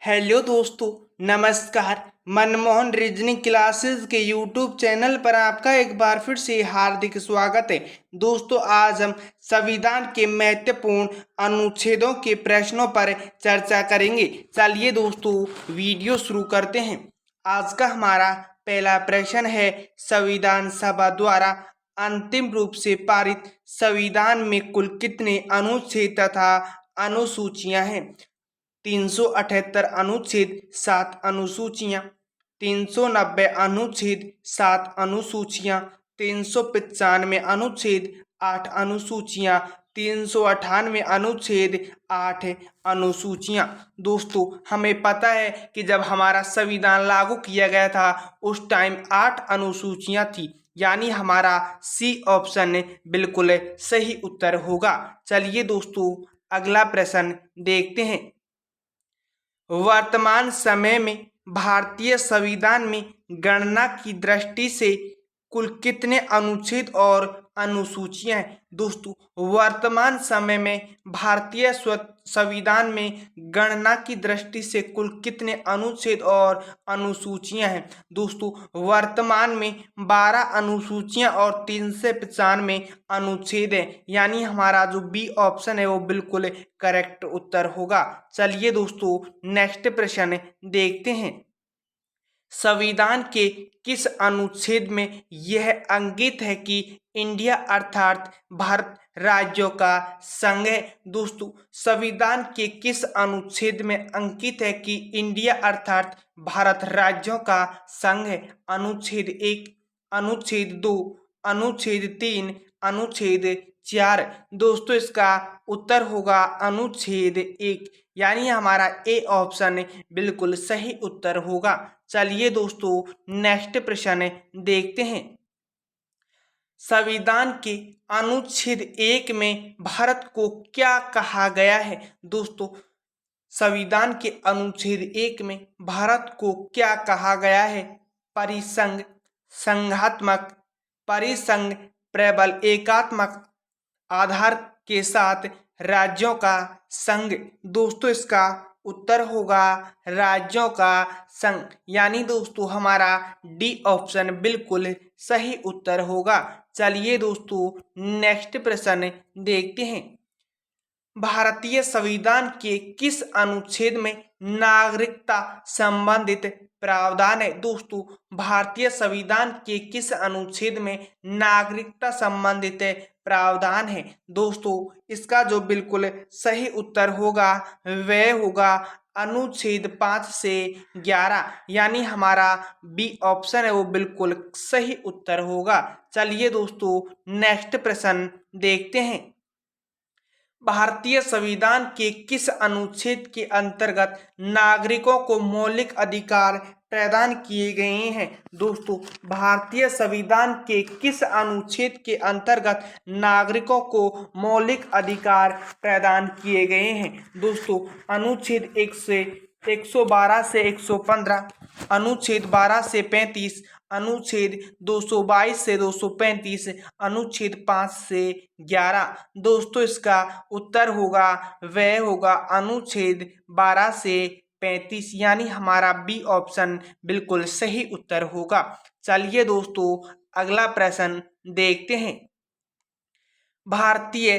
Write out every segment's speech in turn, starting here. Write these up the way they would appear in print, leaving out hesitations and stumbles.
Hello दोस्तों, नमस्कार। Manmohan reasoning classes के यूट्यूब चैनल पर आपका एक बार फिर से हार्दिक स्वागत है। दोस्तों, आज हम संविधान के महत्वपूर्ण अनुच्छेदों के प्रश्नों पर चर्चा करेंगे। चलिए दोस्तों, वीडियो शुरू करते हैं। आज का हमारा पहला प्रश्न है, संविधान सभा द्वारा अंतिम रूप से पारित संविधान में कुल कितने अनुच्छेद तथा अनुसूचियां हैं? 378 अनुच्छेद 7 अनुसूचियां, 390 अनुच्छेद 7 अनुसूचियां, 395 अनुच्छेद 8 अनुसूचियां, 398 अनुच्छेद 8 अनुसूचियां। दोस्तों, हमें पता है कि जब हमारा संविधान लागू किया गया था उस टाइम 8 अनुसूचियां थी, यानी हमारा सी ऑप्शन बिल्कुल सही उत्तर होगा। चलिए दोस्तों, अगला प्रश्न देखते हैं। वर्तमान समय में भारतीय संविधान में गणना की दृष्टि से कुल कितने अनुच्छेद और अनुसूचियां हैं? दोस्तों, वर्तमान समय में भारतीय संविधान में गणना की दृष्टि से कुल कितने अनुच्छेद और अनुसूचियां हैं? दोस्तों, वर्तमान में 12 अनुसूचियां और 395 अनुच्छेद हैं, यानी हमारा जो बी ऑप्शन है वो बिल्कुल करेक्ट उत्तर होगा। चलिए दोस्तों, नेक्स्ट प्रश्न देखते हैं। संविधान के किस अनुच्छेद में यह अंकित है कि इंडिया अर्थात भारत राज्यों का संघ है? दोस्तों, संविधान के किस अनुच्छेद में अंकित है कि इंडिया अर्थात भारत राज्यों का संघ है? अनुच्छेद 1, अनुच्छेद 2, अनुच्छेद 3, अनुच्छेद 4। दोस्तों, इसका उत्तर होगा अनुच्छेद 1, यानी हमारा ए ऑप्शन बिल्कुल सही उत्तर होगा। चलिए दोस्तों, नेक्स्ट प्रश्न देखते हैं। संविधान के अनुच्छेद 1 में भारत को क्या कहा गया है? दोस्तों, संविधान के अनुच्छेद 1 में भारत को क्या कहा गया है? परिसंघ, संघात्मक, परिसंघ, प्रबल एकात्मक आधार के साथ राज्यों का संघ। दोस्तों, इसका उत्तर होगा राज्यों का संघ, यानी दोस्तों हमारा डी ऑप्शन बिल्कुल सही उत्तर होगा। चलिए दोस्तों, नेक्स्ट प्रश्न देखते हैं। भारतीय संविधान के किस अनुच्छेद में नागरिकता संबंधित प्रावधान है? दोस्तों, भारतीय संविधान के किस अनुच्छेद में नागरिकता संबंधित प्रावधान है? दोस्तों, इसका जो बिल्कुल सही उत्तर होगा वह होगा अनुच्छेद 5 से 11, यानी हमारा बी ऑप्शन है वो बिल्कुल सही उत्तर होगा। चलिए दोस्तों, नेक्स्ट प्रश्न देखते हैं। भारतीय संविधान के किस अनुच्छेद के अंतर्गत नागरिकों को मौलिक अधिकार प्रदान किए गए हैं? दोस्तों, भारतीय संविधान के किस अनुच्छेद के अंतर्गत नागरिकों को मौलिक अधिकार प्रदान किए गए हैं? दोस्तों, अनुच्छेद 1 से 112 से 115, अनुच्छेद 12 से 35, अनुच्छेद 222 से 235, अनुच्छेद 5 से 11। दोस्तों, इसका उत्तर होगा वह होगा अनुच्छेद 12 से 35, यानी हमारा बी ऑप्शन बिल्कुल सही उत्तर होगा। चलिए दोस्तों, अगला प्रश्न देखते हैं। भारतीय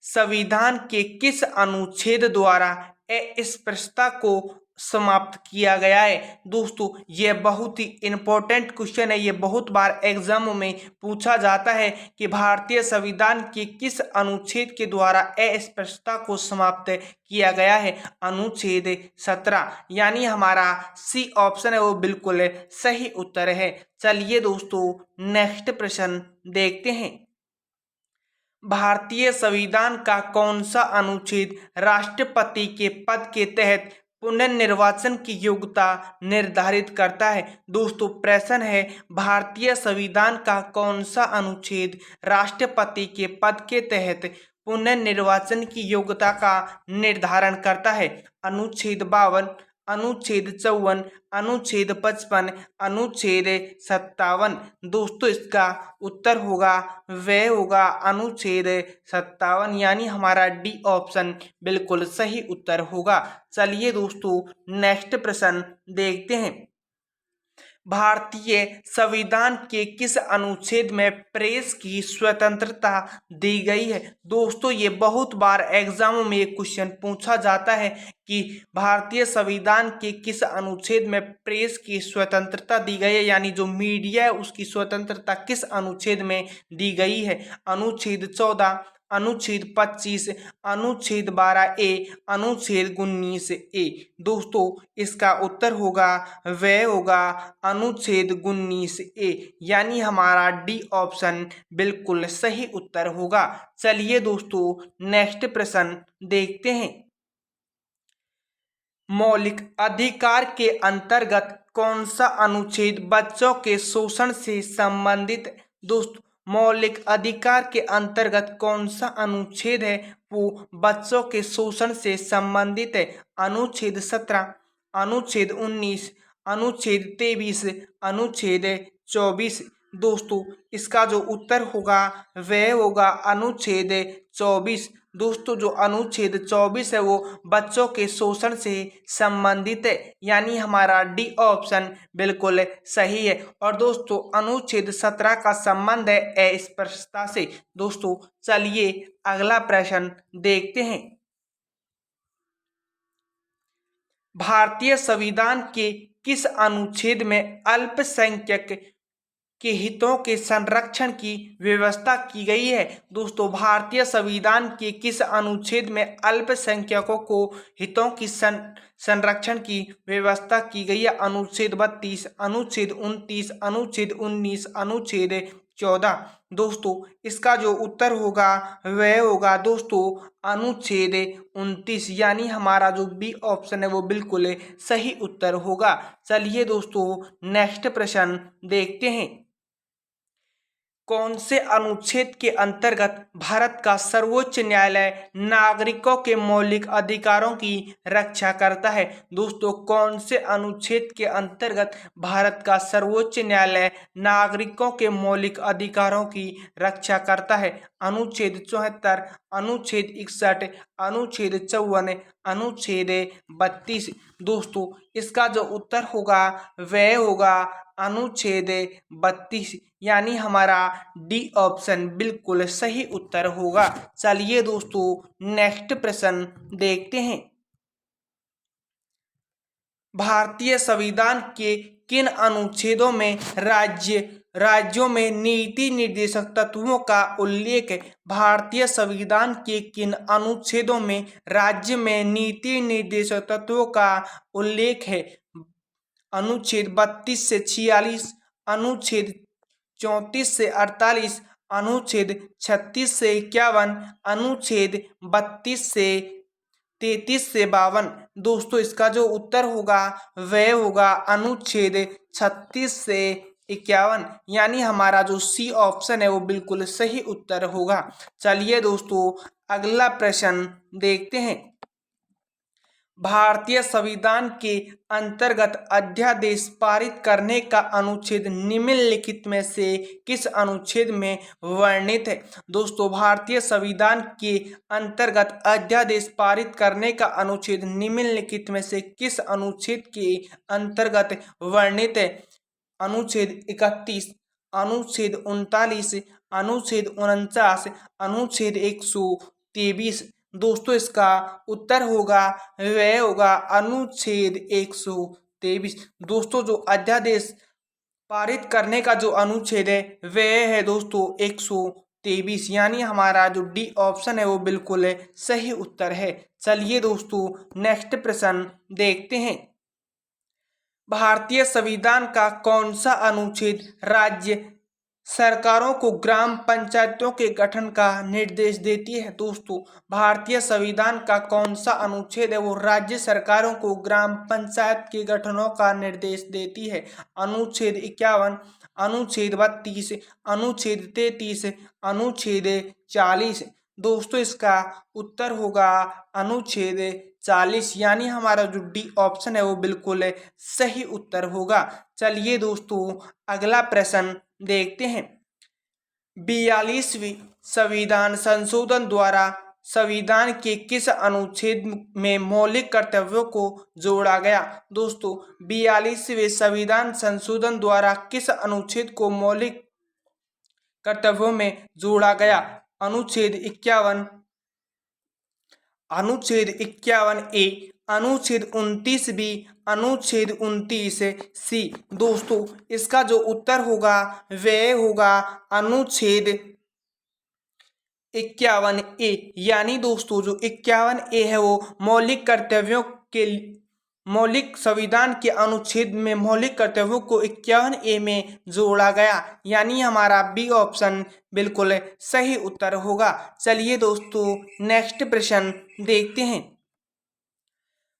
संविधान के किस अनुच्छेद द्वारा अस्पृश्यता को समाप्त किया गया है? दोस्तों, यह बहुत ही इंपॉर्टेंट क्वेश्चन है। ये बहुत बार एग्जाम में पूछा जाता है कि भारतीय संविधान के किस अनुच्छेद के द्वारा अस्पृश्यता को समाप्त किया गया है? अनुच्छेद 17, यानी हमारा सी ऑप्शन है वो बिल्कुल सही उत्तर है। चलिए दोस्तों, नेक्स्ट प्रश्न देखते हैं। भारतीय संविधान का कौन सा अनुच्छेद राष्ट्रपति के पद के तहत पुनर्निर्वाचन की योग्यता निर्धारित करता है? दोस्तों, प्रश्न है, भारतीय संविधान का कौन सा अनुच्छेद राष्ट्रपति के पद के तहत पुनर्निर्वाचन की योग्यता का निर्धारण करता है? अनुच्छेद 52, अनुच्छेद 54, अनुच्छेद 55, अनुच्छेद 57। दोस्तों इसका उत्तर होगा वह होगा अनुच्छेद 57, यानी हमारा डी ऑप्शन बिल्कुल सही उत्तर होगा। चलिए दोस्तों नेक्स्ट प्रश्न देखते हैं। भारतीय संविधान के किस अनुच्छेद में प्रेस की स्वतंत्रता दी गई है? दोस्तों ये बहुत बार एग्जामों में एक क्वेश्चन पूछा जाता है कि भारतीय संविधान के किस अनुच्छेद में प्रेस की स्वतंत्रता दी गई है, यानी जो मीडिया है उसकी स्वतंत्रता किस अनुच्छेद में दी गई है? अनुच्छेद 14, अनुच्छेद 25, अनुच्छेद 12A, अनुच्छेद 19A। दोस्तों इसका उत्तर होगा वह होगा अनुच्छेद 19A, यानी हमारा डी ऑप्शन बिल्कुल सही उत्तर होगा। चलिए दोस्तों नेक्स्ट प्रश्न देखते हैं। मौलिक अधिकार के अंतर्गत कौन सा अनुच्छेद बच्चों के शोषण से संबंधित है? दोस्तों मौलिक अधिकार के अंतर्गत कौन सा अनुच्छेद है वो बच्चों के शोषण से संबंधित है? अनुच्छेद 17, अनुच्छेद 19, अनुच्छेद 23, अनुच्छेद 24। दोस्तों इसका जो उत्तर होगा वह होगा अनुच्छेद 24। दोस्तों जो अनुच्छेद 24 है वो बच्चों के शोषण से संबंधित है, यानी हमारा डी ऑप्शन बिल्कुल सही है। और दोस्तों अनुच्छेद 17 का संबंध है अस्पृश्यता से। दोस्तों चलिए अगला प्रश्न देखते हैं। भारतीय संविधान के किस अनुच्छेद में अल्पसंख्यक के हितों के संरक्षण की व्यवस्था की गई है? दोस्तों भारतीय संविधान के किस अनुच्छेद में अल्पसंख्यकों को हितों की संरक्षण की व्यवस्था की गई है? अनुच्छेद 32, अनुच्छेद 29, अनुच्छेद 19, अनुच्छेद 14। दोस्तों इसका जो उत्तर होगा वह होगा दोस्तों अनुच्छेद 29, यानी हमारा जो बी ऑप्शन है वो बिल्कुल सही उत्तर होगा। चलिए दोस्तों नेक्स्ट प्रश्न देखते हैं। कौन से अनुच्छेद के अंतर्गत भारत का सर्वोच्च न्यायालय नागरिकों के मौलिक अधिकारों की रक्षा करता है? दोस्तों कौन से अनुच्छेद के अंतर्गत भारत का सर्वोच्च न्यायालय नागरिकों के मौलिक अधिकारों की रक्षा करता है? अनुच्छेद 74, अनुच्छेद 61, अनुच्छेद 54, अनुच्छेद 32। दोस्तों इसका जो उत्तर होगा वह होगा अनुच्छेद 32, यानी हमारा डी ऑप्शन बिल्कुल सही उत्तर होगा। चलिए दोस्तों नेक्स्ट प्रश्न देखते हैं। भारतीय संविधान के किन अनुच्छेदों में राज्यों में नीति निर्देशक तत्वों का उल्लेख है? भारतीय संविधान के किन अनुच्छेदों में राज्य में नीति निर्देशक तत्वों का उल्लेख है? अनुच्छेद 32 से 46, अनुच्छेद 34 से 48, अनुच्छेद 36 से 51, अनुच्छेद 32 से 33 से 52। दोस्तों इसका जो उत्तर होगा वह होगा अनुच्छेद 36 से 51, यानी हमारा जो सी ऑप्शन है वो बिल्कुल सही उत्तर होगा। चलिए दोस्तों अगला प्रश्न देखते हैं। भारतीय संविधान के अंतर्गत अध्यादेश पारित करने का अनुच्छेद निम्नलिखित में से किस अनुच्छेद में वर्णित है? दोस्तों भारतीय संविधान के अंतर्गत अध्यादेश पारित करने का अनुच्छेद निम्नलिखित में से किस अनुच्छेद के अंतर्गत वर्णित है? अनुच्छेद 31, अनुच्छेद 39, अनुच्छेद 49, अनुच्छेद 123। दोस्तों इसका उत्तर होगा वह होगा अनुच्छेद 123। दोस्तों जो अध्यादेश पारित करने का जो अनुच्छेद है वह है दोस्तों 123, यानी हमारा जो डी ऑप्शन है वो बिल्कुल सही उत्तर है। चलिए दोस्तों नेक्स्ट प्रश्न देखते हैं। भारतीय संविधान का कौन सा अनुच्छेद राज्य सरकारों को ग्राम पंचायतों के गठन का निर्देश देती है? दोस्तों भारतीय संविधान का कौन सा अनुच्छेद है वो राज्य सरकारों को ग्राम पंचायत के गठनों का निर्देश देती है? अनुच्छेद 51, अनुच्छेद 32, अनुच्छेद 33, अनुच्छेद 40। दोस्तों इसका उत्तर होगा अनुच्छेद 40, यानी हमारा जो डी ऑप्शन है वो बिल्कुल सही उत्तर होगा। चलिए दोस्तों अगला प्रश्न देखते हैं। 42वीं संविधान संशोधन द्वारा संविधान के किस अनुच्छेद में मौलिक कर्तव्यों को जोड़ा गया? दोस्तों 42वें संविधान संशोधन द्वारा किस अनुच्छेद को मौलिक कर्तव्यों में जोड़ा गया? अनुच्छेद 51, अनुच्छेद 51A, अनुच्छेद 29B, अनुच्छेद 29C। दोस्तों इसका जो उत्तर होगा वह होगा अनुच्छेद 51A, यानी दोस्तों जो 51A है वो मौलिक कर्तव्यों के मौलिक संविधान के अनुच्छेद में मौलिक कर्तव्यों को 51A में जोड़ा गया, यानी हमारा बी ऑप्शन बिल्कुल सही उत्तर होगा। चलिए दोस्तों नेक्स्ट प्रश्न देखते हैं।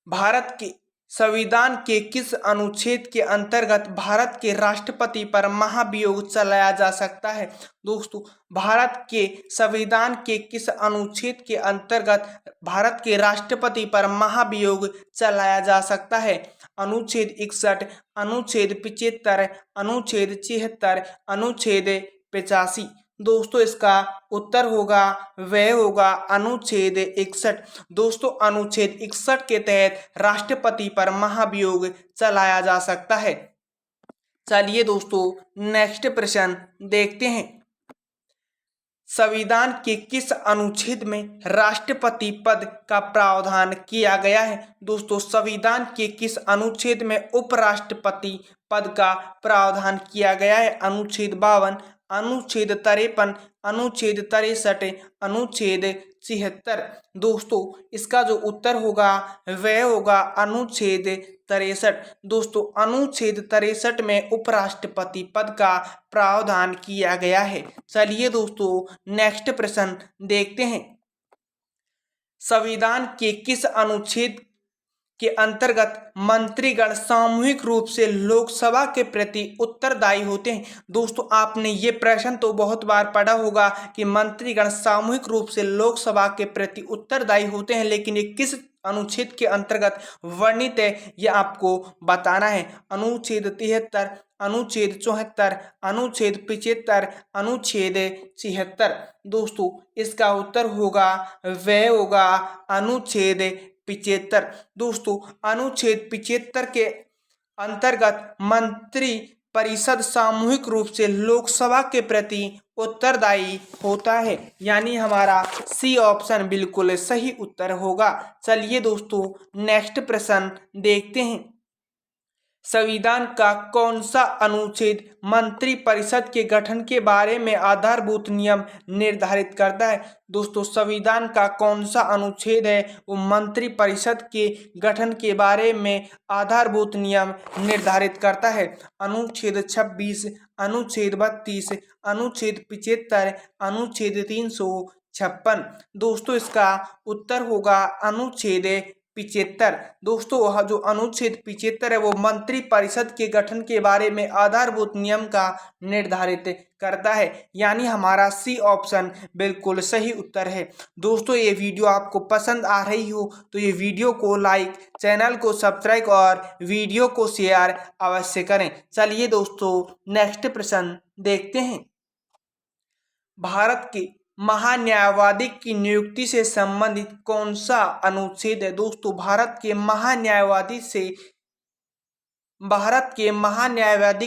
भारत के संविधान के किस अनुच्छेद के अंतर्गत भारत के राष्ट्रपति पर महाभियोग चलाया जा सकता है? दोस्तों भारत के संविधान के किस अनुच्छेद के अंतर्गत भारत के राष्ट्रपति पर महाभियोग चलाया जा सकता है? अनुच्छेद 61, अनुच्छेद 75, अनुच्छेद 76, अनुच्छेद 85। दोस्तों इसका उत्तर होगा वह होगा अनुच्छेद 61। दोस्तों अनुच्छेद 61 के तहत राष्ट्रपति पर महाभियोग चलाया जा सकता है। चलिए दोस्तों नेक्स्ट प्रश्न देखते हैं। संविधान के किस अनुच्छेद में राष्ट्रपति पद का प्रावधान किया गया है? दोस्तों संविधान के किस अनुच्छेद में उपराष्ट्रपति पद का प्रावधान किया गया है? अनुच्छेद 52, अनुच्छेद 53, अनुच्छेद 63, अनुच्छेद 76। दोस्तों इसका जो उत्तर होगा वह होगा अनुच्छेद 63। दोस्तों अनुच्छेद 63 में उपराष्ट्रपति पद का प्रावधान किया गया है। चलिए दोस्तों नेक्स्ट प्रश्न देखते हैं। संविधान के किस अनुच्छेद के अंतर्गत मंत्रीगण सामूहिक रूप से लोकसभा के प्रति उत्तरदायी होते हैं? दोस्तों आपने ये प्रश्न तो बहुत बार पढ़ा होगा कि मंत्रीगण सामूहिक रूप से लोकसभा के प्रति उत्तरदायी होते हैं, लेकिन ये किस अनुच्छेद के अंतर्गत वर्णित है ये आपको बताना है। अनुच्छेद 73, अनुच्छेद 74, अनुच्छेद 75, अनुच्छेद 76। दोस्तों इसका उत्तर होगा वह होगा अनुच्छेद 75। दोस्तों अनुच्छेद 75 के अंतर्गत मंत्री परिषद सामूहिक रूप से लोकसभा के प्रति उत्तरदायी होता है, यानी हमारा सी ऑप्शन बिल्कुल सही उत्तर होगा। चलिए दोस्तों नेक्स्ट प्रश्न देखते हैं। संविधान का कौन सा अनुच्छेद मंत्री परिषद के गठन के बारे में आधारभूत नियम निर्धारित करता है? दोस्तों संविधान का कौन सा अनुच्छेद है वो मंत्री परिषद के गठन के बारे में आधारभूत नियम निर्धारित करता है? अनुच्छेद 26, अनुच्छेद 32, अनुच्छेद 75, अनुच्छेद 356। दोस्तों इसका उत्तर होगा अनुच्छेद 75। दोस्तों वह जो अनुच्छेद 75 है वो मंत्री परिषद के गठन के बारे में आधारभूत नियम का निर्धारित करता है, यानी हमारा सी ऑप्शन बिल्कुल सही उत्तर है। दोस्तों ये वीडियो आपको पसंद आ रही हो तो ये वीडियो को लाइक, चैनल को सब्सक्राइब और वीडियो को शेयर अवश्य करें। चलिए दोस्तों नेक्स्ट प्रश्न देखते हैं। भारत के महान्यायवादी की नियुक्ति से संबंधित कौन सा अनुच्छेद है? दोस्तों भारत के महान्यायवादी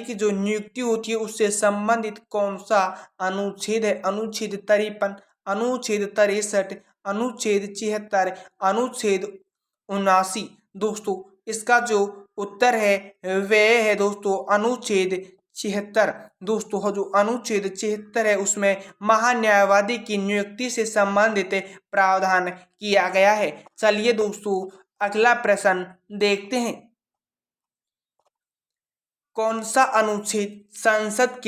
की जो नियुक्ति होती है उससे संबंधित कौन सा अनुच्छेद है? अनुच्छेद 53, अनुच्छेद 63, अनुच्छेद 76, अनुच्छेद 79। दोस्तों इसका जो उत्तर है वह है दोस्तों अनुच्छेद 76। दोस्तों जो अनुच्छेद 76 है उसमें महान्यायवादी की नियुक्ति से संबंधित प्रावधान किया गया है। चलिए दोस्तों अगला प्रश्न देखते हैं। कौन सा अनुच्छेद संसद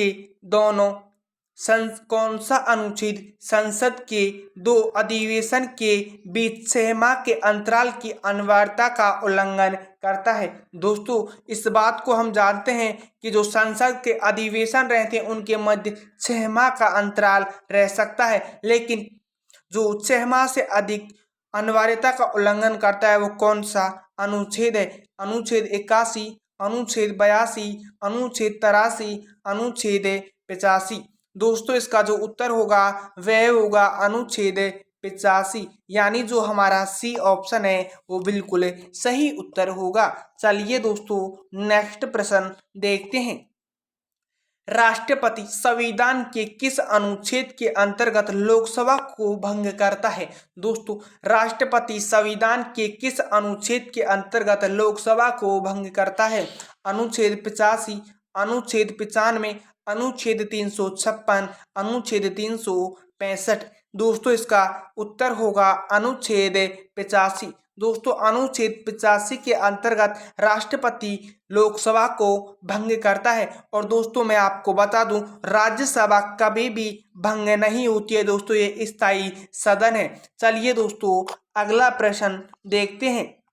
के दो अधिवेशन के बीच 6 माह के अंतराल की अनिवार्यता का उल्लंघन करता है? दोस्तों इस बात को हम जानते हैं कि जो संसद के अधिवेशन रहते हैं उनके मध्य 6 माह का अंतराल रह सकता है, लेकिन जो 6 माह से अधिक अनिवार्यता का उल्लंघन करता है वो कौन सा अनुच्छेद है? अनुच्छेद 81, अनुच्छेद 82, अनुच्छेद 83, अनुच्छेद 85। दोस्तों इसका जो उत्तर होगा वह होगा अनुच्छेद 85, यानी जो हमारा सी ऑप्शन है वो बिल्कुल सही उत्तर होगा। चलिए दोस्तों नेक्स्ट प्रश्न देखते हैं। राष्ट्रपति संविधान के किस अनुच्छेद के अंतर्गत लोकसभा को भंग करता है? दोस्तों राष्ट्रपति संविधान के किस अनुच्छेद के अंतर्गत लोकसभा को भंग करता है? अनुच्छेद 85, अनुच्छेद 95, अनुच्छेद 356, अनुच्छेद 365। दोस्तों इसका उत्तर होगा अनुच्छेद 85। दोस्तों अनुच्छेद 85 के अंतर्गत राष्ट्रपति लोकसभा को भंग करता है। और दोस्तों मैं आपको बता दूं राज्यसभा कभी भी भंग नहीं होती है दोस्तों, ये स्थायी सदन है। चलिए दोस्तों अगला प्रश्न देखते हैं।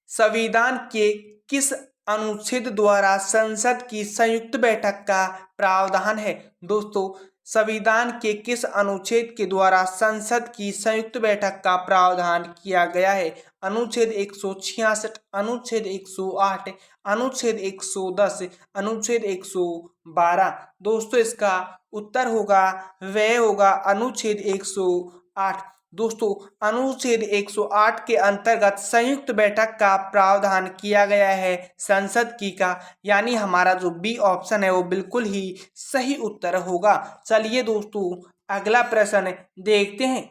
संविधान के किस अनुच्छेद द्वारा संसद की संयुक्त बैठक का प्रावधान है? दोस्तों संविधान के किस अनुच्छेद के द्वारा संसद की संयुक्त बैठक का प्रावधान किया गया है? अनुच्छेद 166, अनुच्छेद 108, अनुच्छेद 110, अनुच्छेद 112। दोस्तों इसका उत्तर होगा वह होगा अनुच्छेद 108। दोस्तों अनुच्छेद 108 के अंतर्गत संयुक्त बैठक का प्रावधान किया गया है संसद की का, यानी हमारा जो बी ऑप्शन है वो बिल्कुल ही सही उत्तर होगा। चलिए दोस्तों अगला प्रश्न देखते हैं।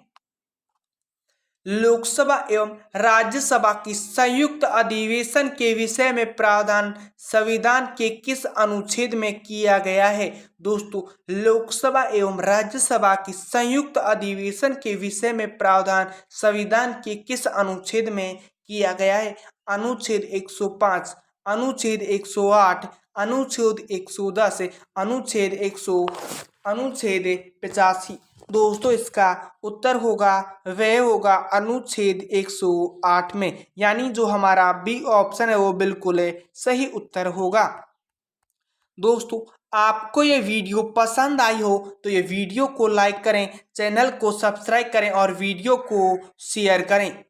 लोकसभा एवं राज्यसभा की संयुक्त अधिवेशन के विषय में प्रावधान संविधान के किस अनुच्छेद में किया गया है? दोस्तों लोकसभा एवं राज्यसभा की संयुक्त अधिवेशन के विषय में प्रावधान संविधान के किस अनुच्छेद में किया गया है? अनुच्छेद 105, अनुच्छेद 108, अनुच्छेद 110, अनुच्छेद 85। दोस्तों इसका उत्तर होगा वह होगा अनुच्छेद 108 में, यानी जो हमारा बी ऑप्शन है वो बिल्कुल सही उत्तर होगा। दोस्तों आपको ये वीडियो पसंद आई हो तो ये वीडियो को लाइक करें, चैनल को सब्सक्राइब करें और वीडियो को शेयर करें।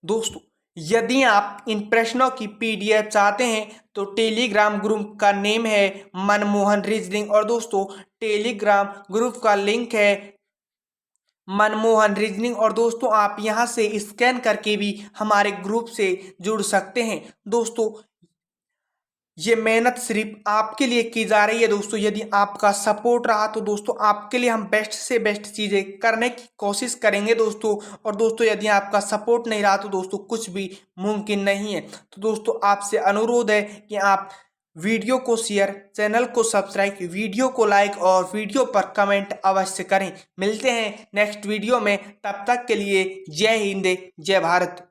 दोस्तों यदि आप इन प्रश्नों की पीडीएफ चाहते हैं तो टेलीग्राम ग्रुप का नेम है मनमोहन रीजनिंग, और दोस्तों टेलीग्राम ग्रुप का लिंक है मनमोहन रीजनिंग, और दोस्तों आप यहां से स्कैन करके भी हमारे ग्रुप से जुड़ सकते हैं। दोस्तों ये मेहनत सिर्फ आपके लिए की जा रही है दोस्तों, यदि आपका सपोर्ट रहा तो दोस्तों आपके लिए हम बेस्ट से बेस्ट चीज़ें करने की कोशिश करेंगे दोस्तों। और दोस्तों यदि आपका सपोर्ट नहीं रहा तो दोस्तों कुछ भी मुमकिन नहीं है। तो दोस्तों आपसे अनुरोध है कि आप वीडियो को शेयर, चैनल को सब्सक्राइब, वीडियो को लाइक और वीडियो पर कमेंट अवश्य करें। मिलते हैं नेक्स्ट वीडियो में, तब तक के लिए जय हिंद जय भारत।